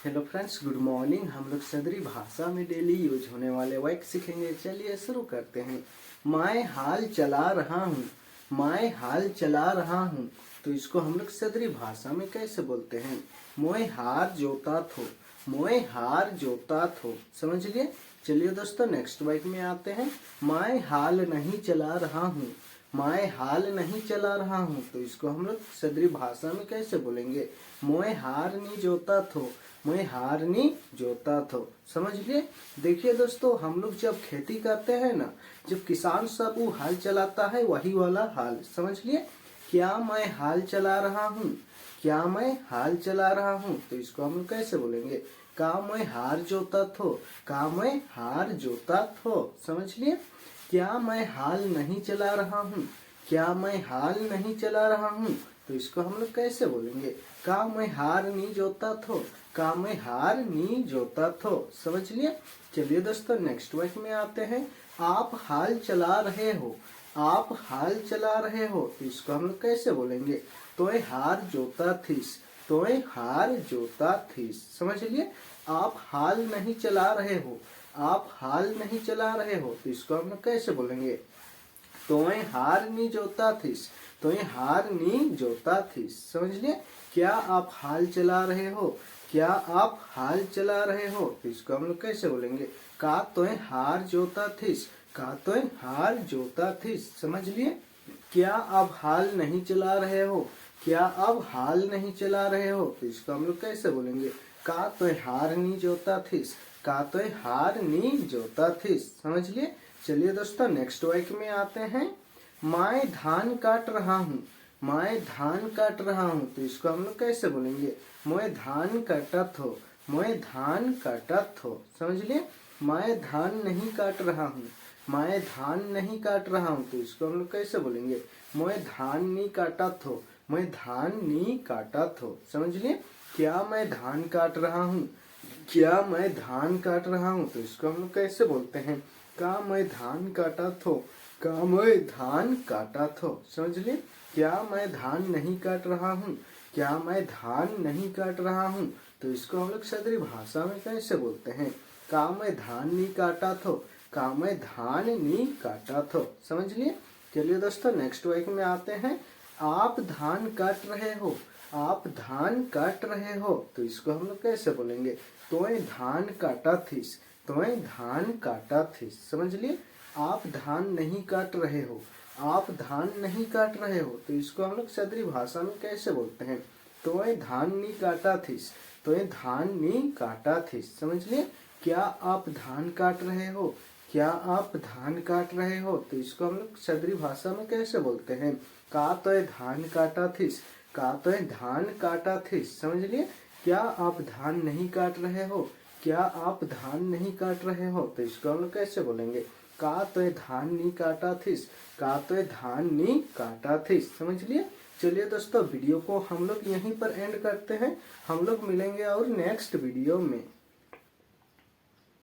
Hello friends, good morning. हम लोग सदरी भाषा में डेली यूज होने वाले वाक्य सीखेंगे। चलिए शुरू करते हैं। मैं हाल चला रहा हूँ। मैं हाल चला रहा हूँ तो इसको हम लोग सदरी भाषा में कैसे बोलते हैं? मोए हार जोता थो। मोए हार जोता थो। समझ लिए? चलिए दोस्तों नेक्स्ट वाक्य में आते हैं। मैं हाल नहीं चला रहा हूँ। मैं हाल नहीं चला रहा हूँ तो इसको हम लोग सदरी भाषा में कैसे बोलेंगे? मोए हार नी जोता थो। मैं हार नी जोता थो। समझ लिए? देखिए दोस्तों, हम लोग जब खेती करते हैं ना, जब किसान सब वो हाल चलाता है, वही वाला हाल। समझ लिए? क्या मैं हाल चला रहा हूँ? क्या मैं हाल चला रहा हूँ तो इसको हम लोग कैसे बोलेंगे? का मैं हार जोता थो। का मैं हार जोता थो। समझ लिए? क्या मैं हाल नहीं चला रहा हूँ? क्या मैं हाल नहीं चला रहा हूँ तो इसको हम लोग कैसे बोलेंगे? का मैं हार नी जोता थो। का मैं हार नी जोता थो। समझ लिए? चलिए दोस्तों नेक्स्ट वाक्य में आते हैं। आप हाल चला रहे हो। आप हाल चला रहे हो तो इसको हम लोग कैसे बोलेंगे? तोय हार जोता थीस। तोय हार जोता थीस। समझ लिए? आप हाल नहीं चला रहे हो। आप हाल नहीं चला रहे हो तो इसको हम लोग कैसे बोलेंगे? तोय हार नी जोता थीस। तोय हार नी जोता थीस। समझ लिए? क्या आप हाल चला रहे हो? क्या आप हाल चला रहे हो तो इसको हम लोग कैसे बोलेंगे? का तोय हार जोता थीस। का तोय हार जोता थीस। समझ लिए? क्या आप हाल नहीं चला रहे हो? क्या आप हाल नहीं चला रहे हो तो इसको हम लोग कैसे बोलेंगे? का तोय हार नी जोता थीस। का तोय हार नी जोता थीस। समझ लिए? चलिए दोस्तों नेक्स्ट वाक्य में आते हैं। मैं धान काट रहा हूँ। मैं धान काट रहा हूँ तो इसको हम लोग कैसे बोलेंगे? मैं धान काटत हो। मैं धान काटत हो। समझ लिए? मैं धान नहीं काट रहा हूँ। मैं धान नहीं काट रहा हूँ तो इसको हम लोग कैसे बोलेंगे? मैं धान नी काटत हो। मैं धान नी काटत हो। समझ लिए? क्या मैं धान काट रहा हूँ? क्या मैं धान काट रहा हूँ तो इसको हम लोग कैसे बोलते हैं? का मैं धान काटा थो। का मैं धान काटा थो। समझ लिए? क्या मैं धान नहीं काट रहा हूँ? क्या मैं धान नहीं काट रहा हूँ तो इसको हम लोग सदरी भाषा में कैसे बोलते हैं? का मैं धान नहीं काटा थो। का मैं धान नहीं काटा थो। समझ लिए? चलिए दोस्तों नेक्स्ट वाक्य में आते हैं। आप धान काट रहे हो। आप धान काट रहे हो तो इसको हम लोग कैसे बोलेंगे? तोय धान काटा थीस। तोय धान काटा थीस। समझ लिए? आप धान नहीं काट रहे हो। आप धान नहीं काट रहे हो तो इसको हम लोग सदरी भाषा में कैसे बोलते हैं? तोय धान नी काटा थीस। तोय धान नी काटा थीस। समझ लिए? क्या आप धान काट रहे हो? क्या आप धान काट रहे हो तो इसको हम लोग सदरी भाषा में कैसे बोलते हैं? का तोय धान काटा थीस। का तोय धान काटा थीस। समझ लिए? क्या आप धान नहीं काट रहे हो? क्या आप धान नहीं काट रहे हो तो इसको हम लोग कैसे बोलेंगे? का तोय धान नी काटा थीस। का तोय धान नी काटा थीस। समझ लिए? चलिए दोस्तों वीडियो को हम लोग यहीं पर एंड करते हैं। हम लोग मिलेंगे और नेक्स्ट वीडियो में।